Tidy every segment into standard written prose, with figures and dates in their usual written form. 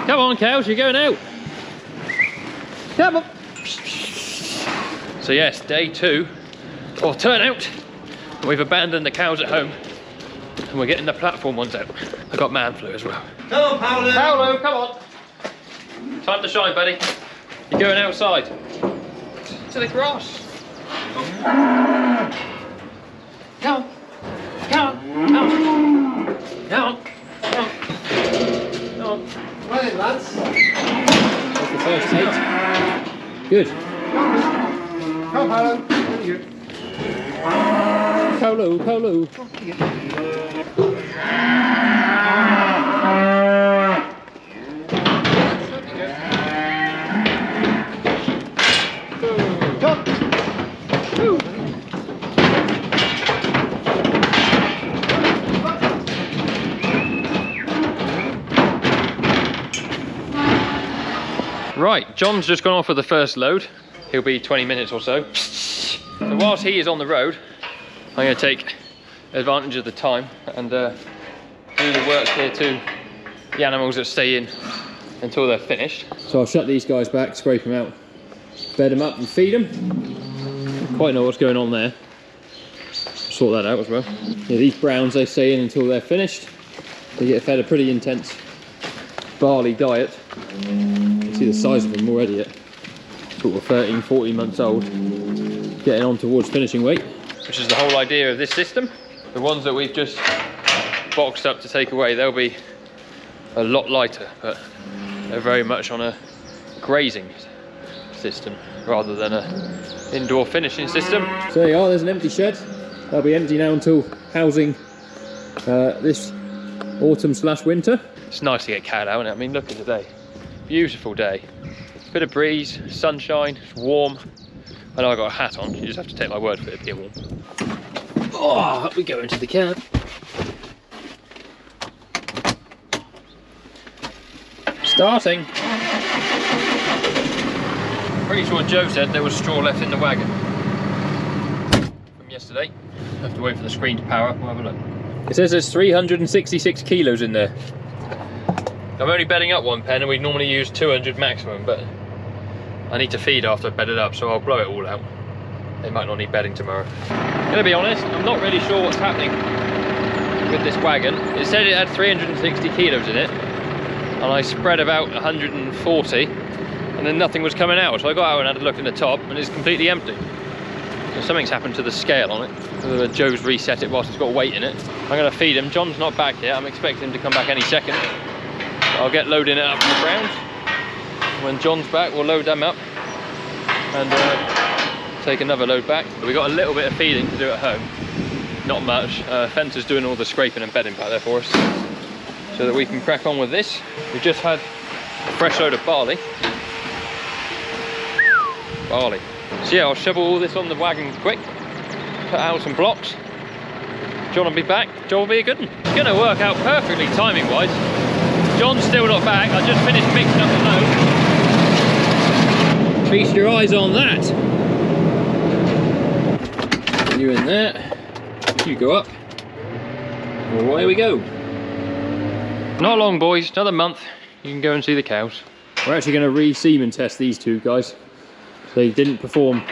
Come on, cows, you're going out. Come on. So yes, day 2 of turnout. We've abandoned the cows at home and we're getting the platform ones out. I got man flu as well. Come on, Paolo. Paolo, come on. Time to shine, buddy. You're going outside to the grass. Come on. Come on. Come on. Come on. Come on. Come on. Right then, lads. That's the first take. Good. Come on, Paolo. Thank you. Paolo, Paolo. Right, John's just gone off with the first load. He'll be 20 minutes or so. So whilst he is on the road, I'm going to take advantage of the time and do the work here to the animals that stay in until they're finished. So I'll shut these guys back, scrape them out, bed them up and feed them. Don't quite know what's going on there. Sort that out as well. Yeah, these browns, they stay in until they're finished. They get fed a pretty intense barley diet. You can see the size of them already at sort of 13, 14 months old, getting on towards finishing weight, which is the whole idea of this system. The ones that we've just boxed up to take away, they'll be a lot lighter, but they're very much on a grazing system rather than a indoor finishing system. So there you are, there's an empty shed. They'll be empty now until housing this autumn/winter. It's nice to get cat out, isn't it? I mean, look at today. Beautiful day. Bit of breeze, sunshine, it's warm. I know I got a hat on, you just have to take my word for it being warm. Oh, up we go into the cab. Starting. Pretty sure Joe said there was straw left in the wagon from yesterday. Have to wait for the screen to power up, we'll have a look. It says there's 366 kilos in there. I'm only bedding up 1 pen and we normally use 200 maximum, but I need to feed after I bed it up, so I'll blow it all out. They might not need bedding tomorrow. I'm gonna be honest, I'm not really sure what's happening with this wagon. It said it had 360 kilos in it, and I spread about 140, and then nothing was coming out. So I got out and had a look in the top, and it's completely empty. So something's happened to the scale on it. Joe's reset it whilst it's got weight in it. I'm gonna feed him. John's not back yet. I'm expecting him to come back any second. I'll get loading it up from the ground. When John's back, we'll load them up and take another load back. We got a little bit of feeding to do at home, not much. Fencer's doing all the scraping and bedding back there for us, so that we can crack on with this. We just had a fresh load of barley. So yeah, I'll shovel all this on the wagon quick, put out some blocks. John will be back. John will be a good one. It's gonna work out perfectly timing wise. John's still not back. I just finished mixing up the load. Feast your eyes on that. You in there. You go up. Away we go. Not long, boys. Another month. You can go and see the cows. We're actually going to re-semen test these two guys. They didn't perform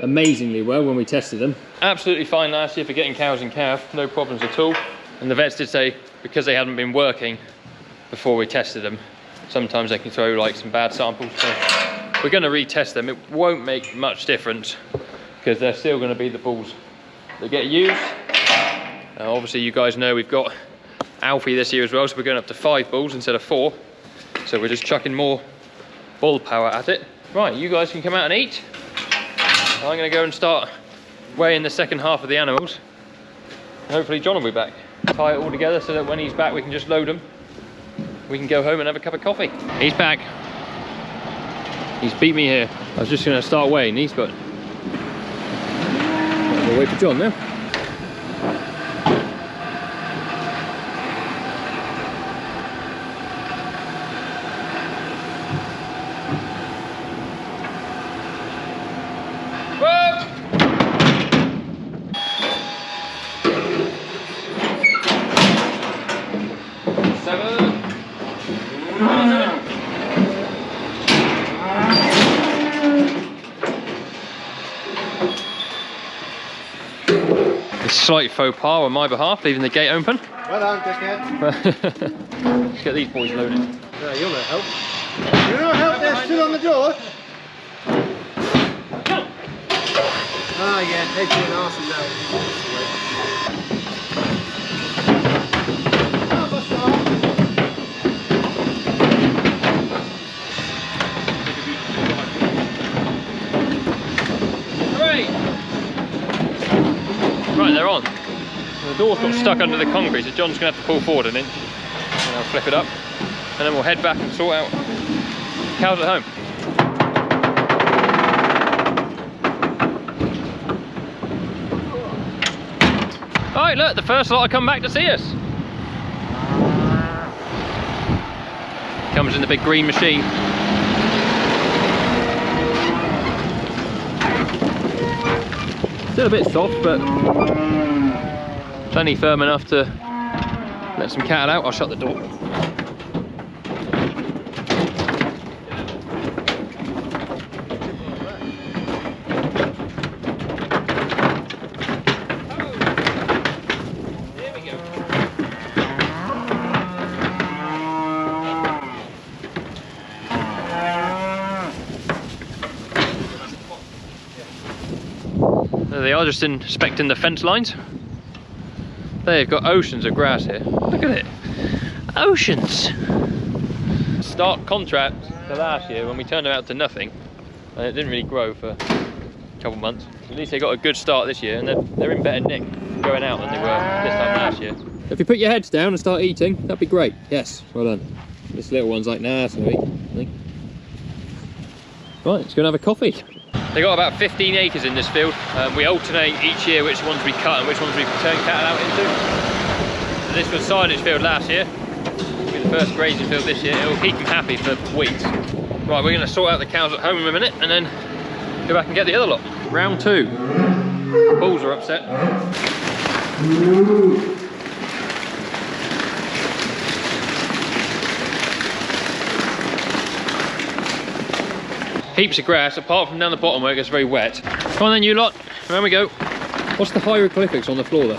amazingly well when we tested them. Absolutely fine last year for getting cows in calf. No problems at all. And the vets did say because they hadn't been working before we tested them, sometimes they can throw like some bad samples. So we're going to retest them. It won't make much difference because they're still going to be the bulls that get used. Obviously you guys know we've got Alfie this year as well, so we're going up to 5 bulls instead of 4. So we're just chucking more bull power at it. Right, you guys can come out and eat. I'm going to go and start weighing the second half of the animals. Hopefully John will be back. Tie it all together so that when he's back we can just load them. We can go home and have a cup of coffee. He's back. He's beat me here. I was just going to start weighing these, but we'll wait for John now. slight faux pas on my behalf, leaving the gate open. Well done, dickhead. Let's get these boys loaded. No, you're not help. You're not help, they're still on the door. Ah, yeah, head you an arse and now. Right, they're on. The door's got stuck under the concrete, so John's going to have to pull forward an inch. And I'll flip it up. And then we'll head back and sort out cows at home. Alright, look, the first lot have come back to see us. Comes in the big green machine. Still a bit soft, but plenty firm enough to let some cattle out. I'll shut the door. There we go. There they are, just inspecting the fence lines. They've got oceans of grass here. Look at it. Oceans. Stark contrast to last year when we turned them out to nothing. And it didn't really grow for a couple months. At least they got a good start this year, and they're in better nick going out than they were this time last year. If you put your heads down and start eating, that'd be great. Yes, well done. This little one's like, nah, it's no eat, I think. Right, let's go and have a coffee. They got about 15 acres in this field. We alternate each year which ones we cut and which ones we turn cattle out into. So this was silage field last year. It'll be the first grazing field this year. It will keep them happy for weeks. Right, we're going to sort out the cows at home in a minute and then go back and get the other lot. Round 2. The bulls are upset. Heaps of grass, apart from down the bottom where it gets very wet. Come on then, you lot. Around we go. What's the hieroglyphics on the floor there?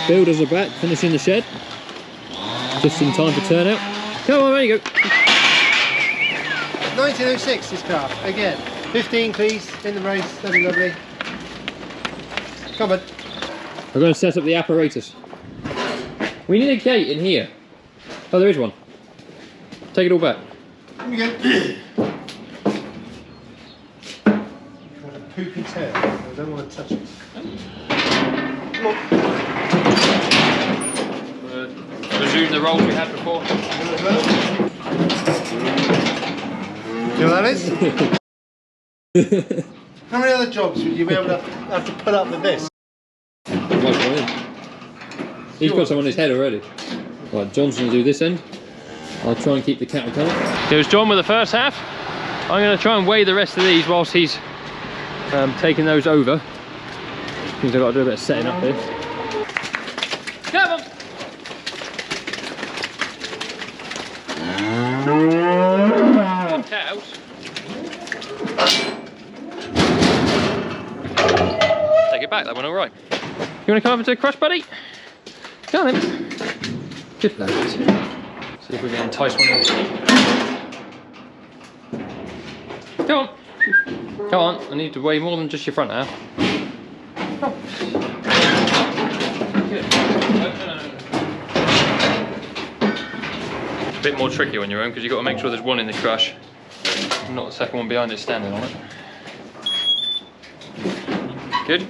Builders are back, finishing the shed. Just in time for turnout. Come on, there you go. 1906 this car, again. 15 please, in the race, that'd be lovely. Come on. We're going to set up the apparatus. We need a gate in here. Oh, there is one. Take it all back. Here we go. Got a poopy tail. I don't want to touch it. Come on. Resume the rolls we had before. You know what that is? How many other jobs would you be able to have to put up with this? He's got some on his head already. Right, John's going to do this end. I'll try and keep the cattle coming. There's John with the first half. I'm going to try and weigh the rest of these whilst he's taking those over. Means I've got to do a bit of setting up here. Come on! Cows. Take it back, that went alright. You want to come up into the crush, buddy? Come on then. Good lad. See if we can entice one in. Come on. Come on, I need to weigh more than just your front half. Good. It's a bit more tricky on your own because you've got to make sure there's one in the crush, not the second one behind it standing on it. Good.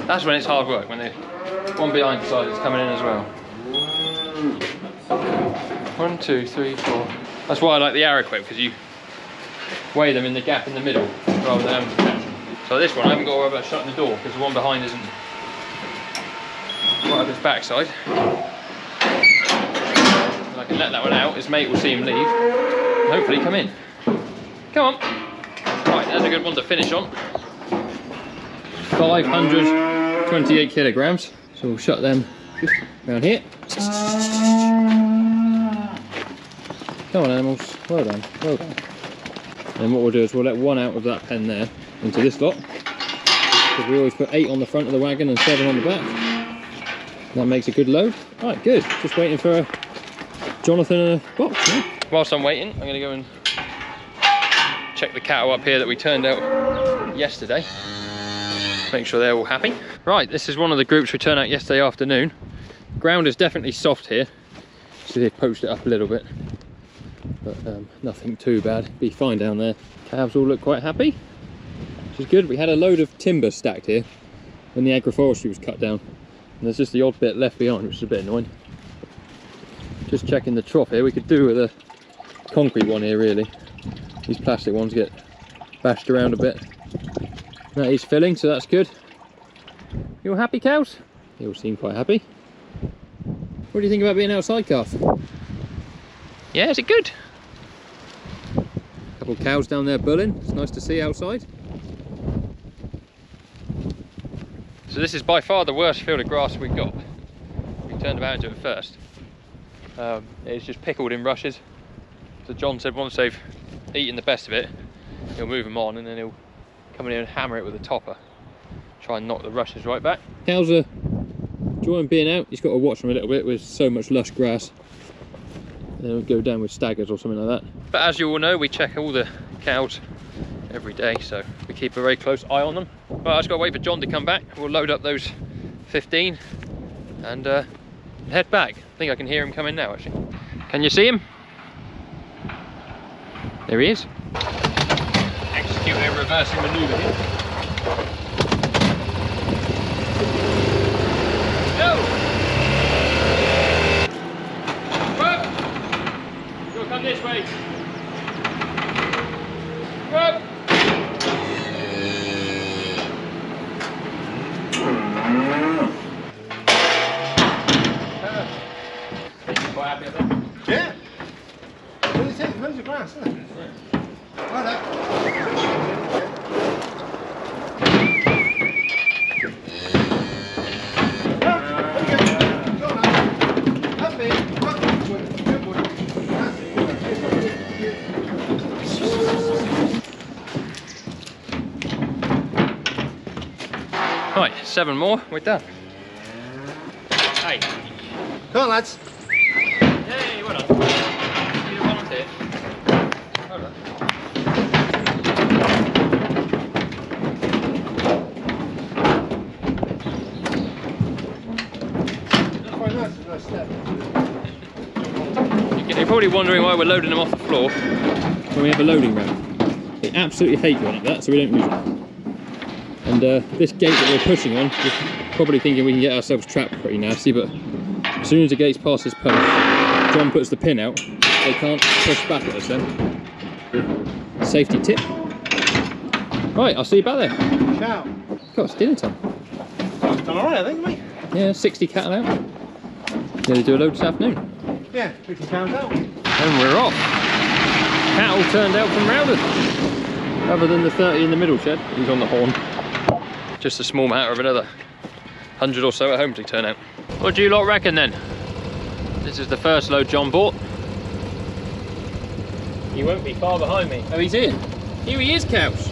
That's when it's hard work, when the one behind side is coming in as well. 1, 2, 3, 4. That's why I like the arrow equip, because you weigh them in the gap in the middle rather than having to catch them. So this one I haven't got to worry about shutting the door because the one behind isn't right up his backside. And I can let that one out, his mate will see him leave, and hopefully come in. Come on. Right, that's a good one to finish on. 528 kilograms. So we'll shut them around here. Come on animals, well done, well done. And what we'll do is we'll let one out of that pen there into this lot. Because we always put 8 on the front of the wagon and 7 on the back. That makes a good load. Right, good. Just waiting for Jonathan and a box. Yeah? Whilst I'm waiting, I'm going to go and check the cattle up here that we turned out yesterday. Make sure they're all happy. Right, this is one of the groups we turned out yesterday afternoon. Ground is definitely soft here. So they poached it up a little bit. But nothing too bad. Be fine down there. Calves all look quite happy, which is good. We had a load of timber stacked here when the agroforestry was cut down. And there's just the odd bit left behind, which is a bit annoying. Just checking the trough here. We could do with a concrete one here, really. These plastic ones get bashed around a bit. That is filling, so that's good. You all happy, cows? They all seem quite happy. What do you think about being outside, calf? Yeah, is it good? A couple of cows down there bulling. It's nice to see outside. So this is by far the worst field of grass we've got. We turned about into it first. It's just pickled in rushes. So John said once they've eaten the best of it, he'll move them on and then he'll come in here and hammer it with a topper. Try and knock the rushes right back. Cows are enjoying being out. You've got to watch them a little bit with so much lush grass. They don't go down with staggers or something like that. But as you all know, we check all the cows every day, so we keep a very close eye on them. But I just got to wait for John to come back. We'll load up those 15 and head back. I think I can hear him coming now, actually. Can you see him? There he is. Execute a reversing manoeuvre here. Go! Whoa! You'll come this way. Whoa! Quite happy up there? Yeah. Well, it's loads of grass, isn't it? Yeah. Well done. Right, 7 more, we're done. Hey. Come on, lads. Hey, well done. You're a volunteer. Well done. That's quite nice, it's a nice step. You're probably wondering why we're loading them off the floor when we have a loading ramp. They absolutely hate going up that, so we don't use it. And this gate that we're pushing on, we're probably thinking we can get ourselves trapped pretty nasty, but as soon as the gate's past this post, John puts the pin out, they can't push back at us then. Safety tip. Right, I'll see you back there. Ciao. God, it's dinner time. Done alright, I think, mate. Yeah, 60 cattle out. Gonna do a load this afternoon. Yeah, 50 pounds out. And we're off. Cattle turned out from Rowden. Other than the 30 in the middle shed, he's on the horn. Just a small matter of another 100 or so at home to turn out. What do you lot reckon then? This is the first load John bought. He won't be far behind me. Oh, he's here. Here he is, cows.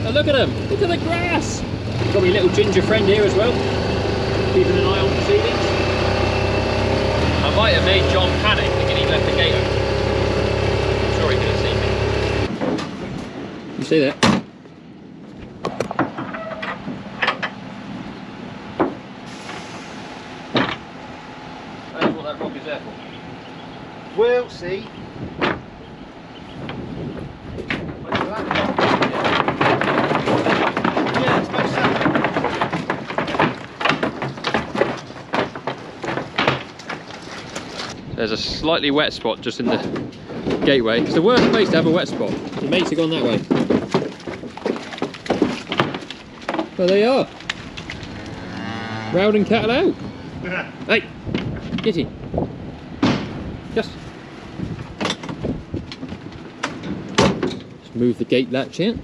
Oh, look at him. Look at the grass. Got my little ginger friend here as well. Keeping an eye on proceedings. I might have made John panic thinking he left the gate open. I'm sure he could have seen me. You see that? That's what that rock is there for. We'll see. Yeah, it's about 7. There's a slightly wet spot just in the gateway. It's the worst place to have a wet spot. The mates have gone that way. There they are. Rowden cattle out. Hey, Kitty. Just move the gate latch in.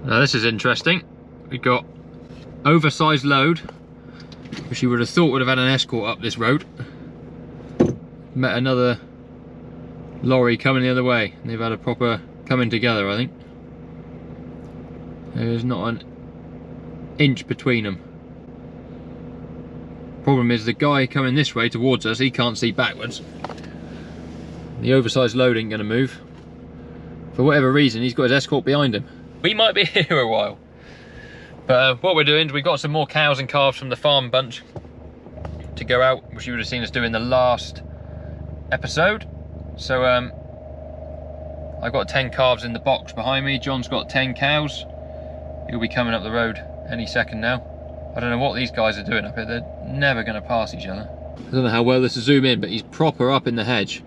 Now this is interesting. We've got oversized load, which you would have thought would have had an escort up this road. Met another lorry coming the other way, and they've had a proper coming together, I think. There's not an inch between them. Problem is the guy coming this way towards us, he can't see backwards. The oversized load ain't going to move. For whatever reason, he's got his escort behind him. We might be here a while. But what we're doing is we've got some more cows and calves from the farm bunch to go out, which you would have seen us do in the last episode. So I've got 10 calves in the box behind me. John's got 10 cows. He'll be coming up the road any second now. I don't know what these guys are doing up here. They're never going to pass each other. I don't know how well this will zoom in, but he's proper up in the hedge.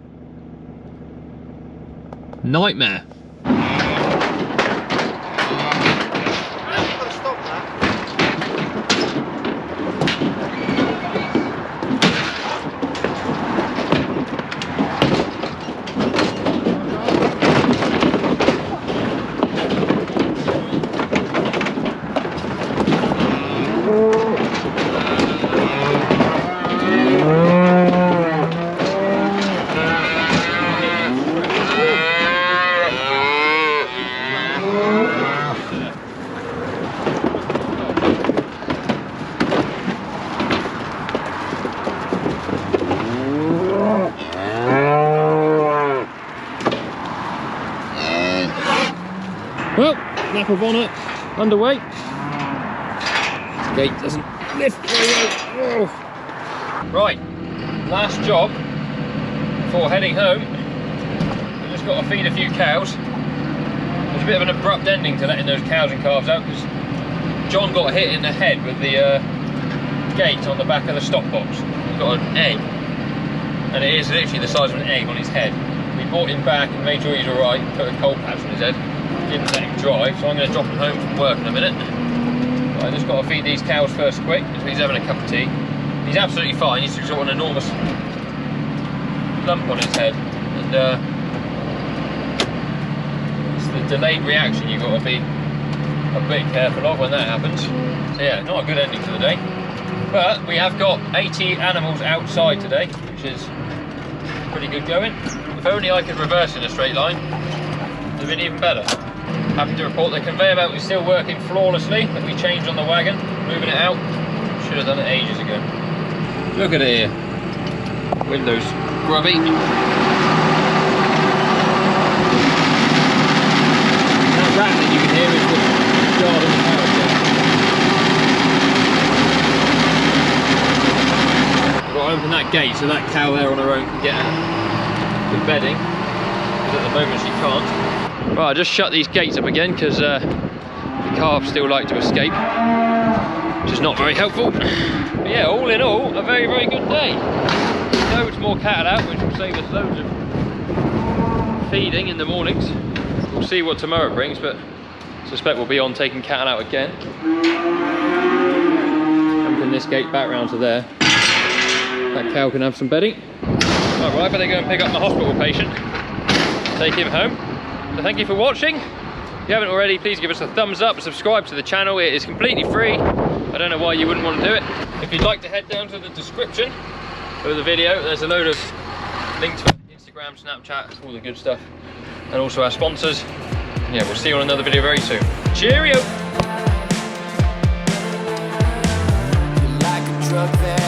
Nightmare. Well, napper bonnet underway. This gate doesn't lift very well. Whoa. Right, last job before heading home. We've just got to feed a few cows. There's a bit of an abrupt ending to letting those cows and calves out because John got hit in the head with the gate on the back of the stock box. He's got an egg, and it is literally the size of an egg on his head. We brought him back and made sure he's alright, put a cold patch on his head. Didn't let him drive, so I'm going to drop him home from work in a minute. But I just got to feed these cows first quick, so he's having a cup of tea. He's absolutely fine, he's just got an enormous lump on his head. And it's the delayed reaction you've got to be a bit careful of when that happens. So yeah, not a good ending to the day. But we have got 80 animals outside today, which is pretty good going. If only I could reverse in a straight line, it would have been even better. Happy to report the conveyor belt is still working flawlessly, that we changed on the wagon, moving it out. Should have done it ages ago. Look at it here. Windows grubby. That rat that you can hear is the garden power jet. I've got to open that gate so that cow there on her own can get out the bedding, because at the moment she can't. Right, I just shut these gates up again because the calves still like to escape, which is not very helpful. But yeah, all in all, a very, very good day. Loads more cattle out, which will save us loads of feeding in the mornings. We'll see what tomorrow brings, but I suspect we'll be on taking cattle out again. Open this gate back round to there. That cow can have some bedding. Alright, I better go and pick up my hospital patient, take him home. So thank you for watching. If you haven't already, please give us a thumbs up, subscribe to the channel. It is completely free. I don't know why you wouldn't want to do it. If you'd like to head down to the description of the video, there's a load of links for Instagram, Snapchat, all the good stuff, and also our sponsors. Yeah, we'll see you on another video very soon. Cheerio! Like a truck that